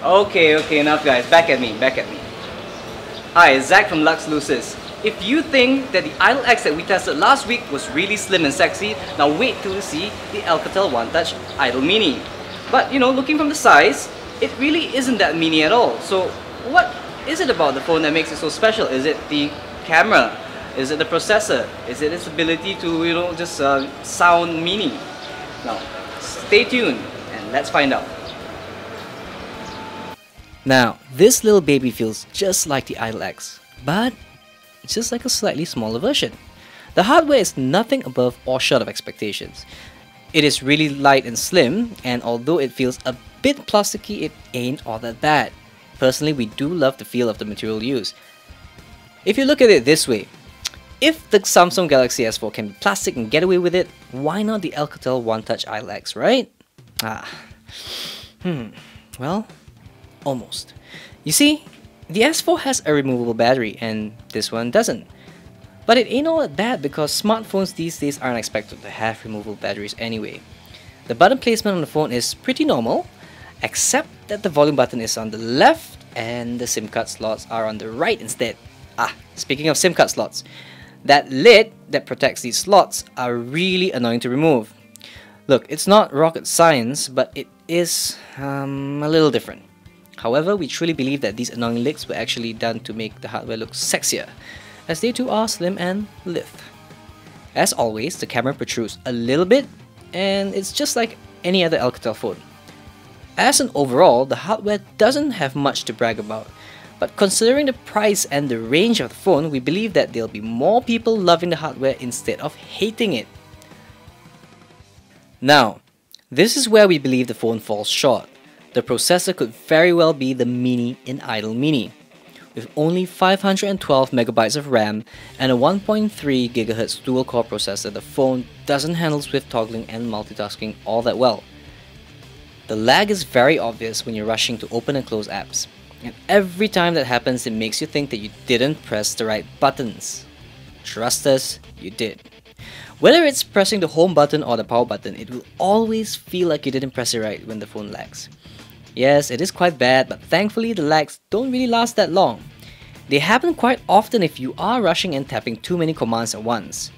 Okay, enough guys. Back at me. Hi, it's Zach from Lux Lucis. If you think that the Idol X that we tested last week was really slim and sexy, now wait till you see the Alcatel One Touch Idol Mini. But you know, looking from the size, it really isn't that mini at all. So what is it about the phone that makes it so special? Is it the camera? Is it the processor? Is it its ability to, you know, just sound mini? Now, stay tuned and let's find out. Now, this little baby feels just like the Idol X, but it's just like a slightly smaller version. The hardware is nothing above or short of expectations. It is really light and slim, and although it feels a bit plasticky, it ain't all that bad. Personally, we do love the feel of the material used. If you look at it this way, if the Samsung Galaxy S4 can be plastic and get away with it, why not the Alcatel One Touch Idol X, right? Well, almost. You see, the S4 has a removable battery and this one doesn't. But it ain't all that bad because smartphones these days aren't expected to have removable batteries anyway. The button placement on the phone is pretty normal, except that the volume button is on the left and the SIM card slots are on the right instead. Speaking of SIM card slots, that lid that protects these slots are really annoying to remove. Look, it's not rocket science, but it is a little different. However, we truly believe that these annoying lids were actually done to make the hardware look sexier, as they too are slim and lithe. As always, the camera protrudes a little bit, and it's just like any other Alcatel phone. As an overall, the hardware doesn't have much to brag about, but considering the price and the range of the phone, we believe that there'll be more people loving the hardware instead of hating it. Now, this is where we believe the phone falls short. The processor could very well be the Mini in Idol Mini. With only 512 MB of RAM and a 1.3 GHz dual-core processor, the phone doesn't handle swift toggling and multitasking all that well. The lag is very obvious when you're rushing to open and close apps, and every time that happens it makes you think that you didn't press the right buttons. Trust us, you did. Whether it's pressing the home button or the power button, it will always feel like you didn't press it right when the phone lags. Yes, it is quite bad, but thankfully the lags don't really last that long. They happen quite often if you are rushing and tapping too many commands at once,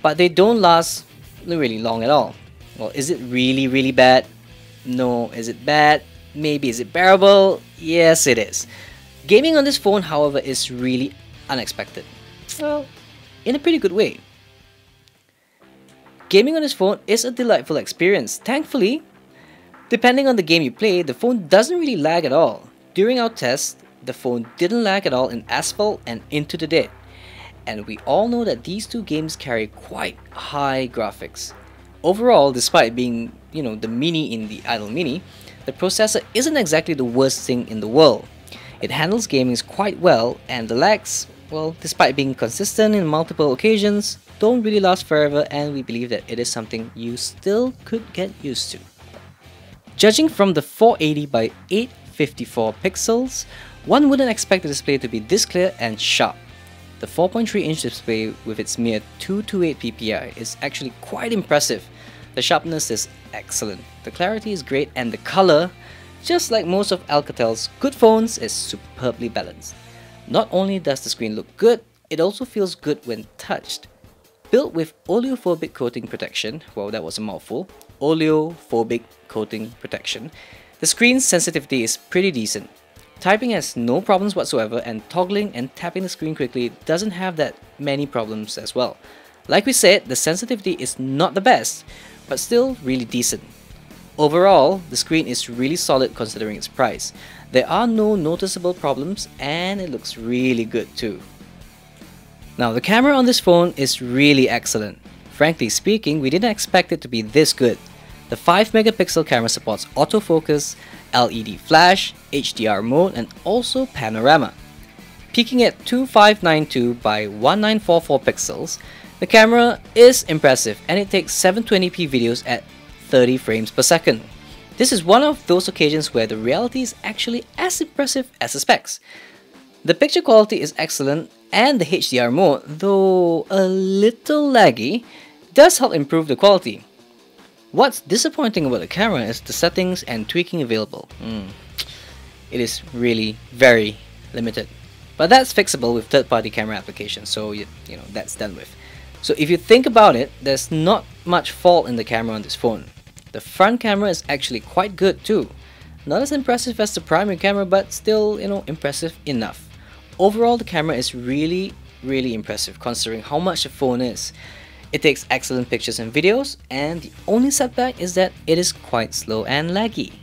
but they don't last really long at all. Well, is it really bad? No. Is it bad? Maybe. Is it bearable? Yes, it is. Gaming on this phone, however, is really unexpected. Well, in a pretty good way. Gaming on this phone is a delightful experience. Thankfully, depending on the game you play, the phone doesn't really lag at all. During our test, the phone didn't lag at all in Asphalt and Into the Dead. And we all know that these two games carry quite high graphics. Overall, despite being, the Mini in the Idol Mini, the processor isn't exactly the worst thing in the world. It handles gaming quite well, and the lags, well, despite being consistent in multiple occasions, don't really last forever, and we believe that it is something you still could get used to. Judging from the 480 by 854 pixels, one wouldn't expect the display to be this clear and sharp. The 4.3-inch display with its mere 228 ppi is actually quite impressive. The sharpness is excellent, the clarity is great, and the color, just like most of Alcatel's good phones, is superbly balanced. Not only does the screen look good, it also feels good when touched. Built with oleophobic coating protection, well, that was a mouthful, oleophobic coating protection, the screen's sensitivity is pretty decent. Typing has no problems whatsoever, and toggling and tapping the screen quickly doesn't have that many problems as well. Like we said, the sensitivity is not the best, but still really decent. Overall, the screen is really solid considering its price. There are no noticeable problems, and it looks really good too. Now, the camera on this phone is really excellent. Frankly speaking, we didn't expect it to be this good. The 5-megapixel camera supports autofocus, LED flash, HDR mode, and also panorama. Peaking at 2592 by 1944 pixels, the camera is impressive, and it takes 720p videos at 30 frames per second. This is one of those occasions where the reality is actually as impressive as the specs. The picture quality is excellent, and the HDR mode, though a little laggy, does help improve the quality. What's disappointing about the camera is the settings and tweaking available. it is really very limited. But that's fixable with third-party camera applications, so you know that's done with. So if you think about it, there's not much fault in the camera on this phone. The front camera is actually quite good too. Not as impressive as the primary camera, but still, you know, impressive enough. Overall, the camera is really impressive considering how much the phone is. It takes excellent pictures and videos, and the only setback is that it is quite slow and laggy.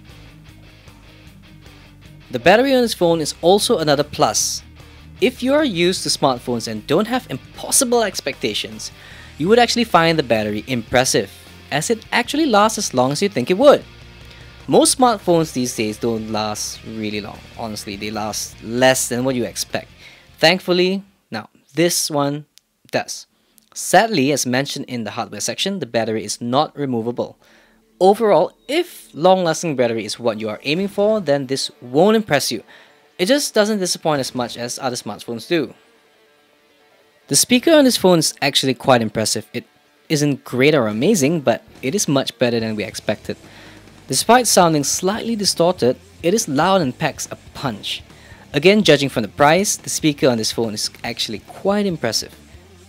The battery on this phone is also another plus. If you are used to smartphones and don't have impossible expectations, you would actually find the battery impressive, as it actually lasts as long as you think it would. Most smartphones these days don't last really long. Honestly, they last less than what you expect. Thankfully, now this one does. Sadly, as mentioned in the hardware section, the battery is not removable. Overall, if long-lasting battery is what you are aiming for, then this won't impress you. It just doesn't disappoint as much as other smartphones do. The speaker on this phone is actually quite impressive. It isn't great or amazing, but it is much better than we expected. Despite sounding slightly distorted, it is loud and packs a punch. Again, judging from the price, the speaker on this phone is actually quite impressive.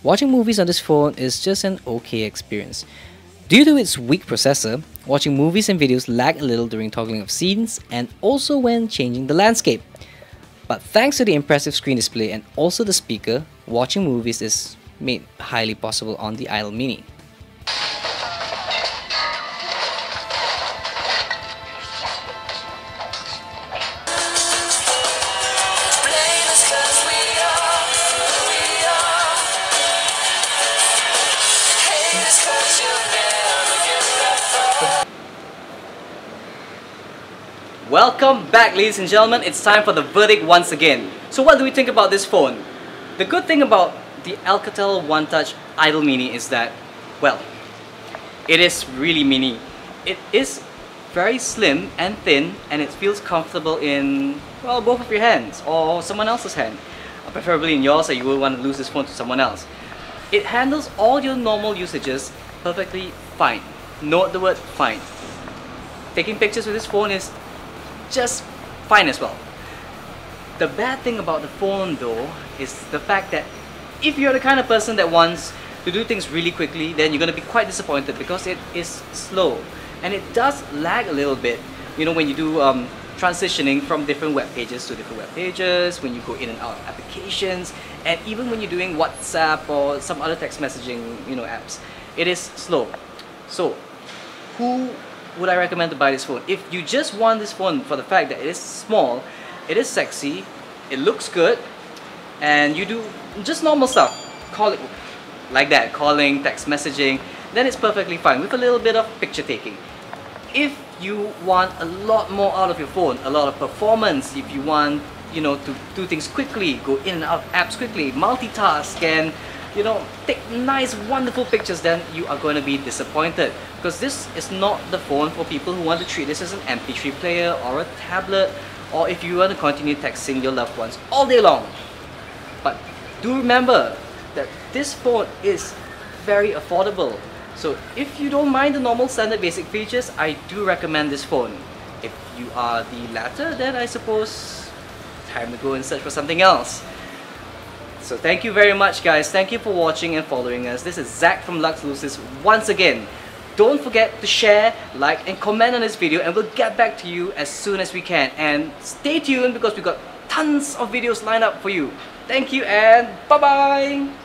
Watching movies on this phone is just an okay experience. Due to its weak processor, watching movies and videos lag a little during toggling of scenes and also when changing the landscape. But thanks to the impressive screen display and also the speaker, watching movies is made highly possible on the Idol Mini. Welcome back, ladies and gentlemen. It's time for the verdict once again. So what do we think about this phone? The good thing about the Alcatel One Touch Idol Mini is that, well, it is really mini. It is very slim and thin, and it feels comfortable in, well, both of your hands or someone else's hand. Preferably in yours, so you wouldn't want to lose this phone to someone else. It handles all your normal usages perfectly fine. Note the word fine. Taking pictures with this phone is just fine as well. The bad thing about the phone though is the fact that if you're the kind of person that wants to do things really quickly, then you're going to be quite disappointed because it is slow and it does lag a little bit, you know, when you do transitioning from different web pages to different web pages, when you go in and out of applications, and even when you're doing WhatsApp or some other text messaging, you know, apps. It is slow. So who would I recommend to buy this phone? If you just want this phone for the fact that it is small, it is sexy, it looks good, and you do just normal stuff, call it like that, calling, text messaging, then it's perfectly fine with a little bit of picture taking. If you want a lot more out of your phone, a lot of performance, if you want, you know, to do things quickly, go in and out of apps quickly, multitask, and, you know, take nice, wonderful pictures, then you are going to be disappointed. Because this is not the phone for people who want to treat this as an MP3 player or a tablet, or if you want to continue texting your loved ones all day long. But do remember that this phone is very affordable. So if you don't mind the normal standard basic features, I do recommend this phone. If you are the latter, then I suppose time to go and search for something else. So thank you very much, guys. Thank you for watching and following us. This is Zach from Lux Lucis once again. Don't forget to share, like, and comment on this video, and we'll get back to you as soon as we can. And stay tuned because we've got tons of videos lined up for you. Thank you and bye-bye!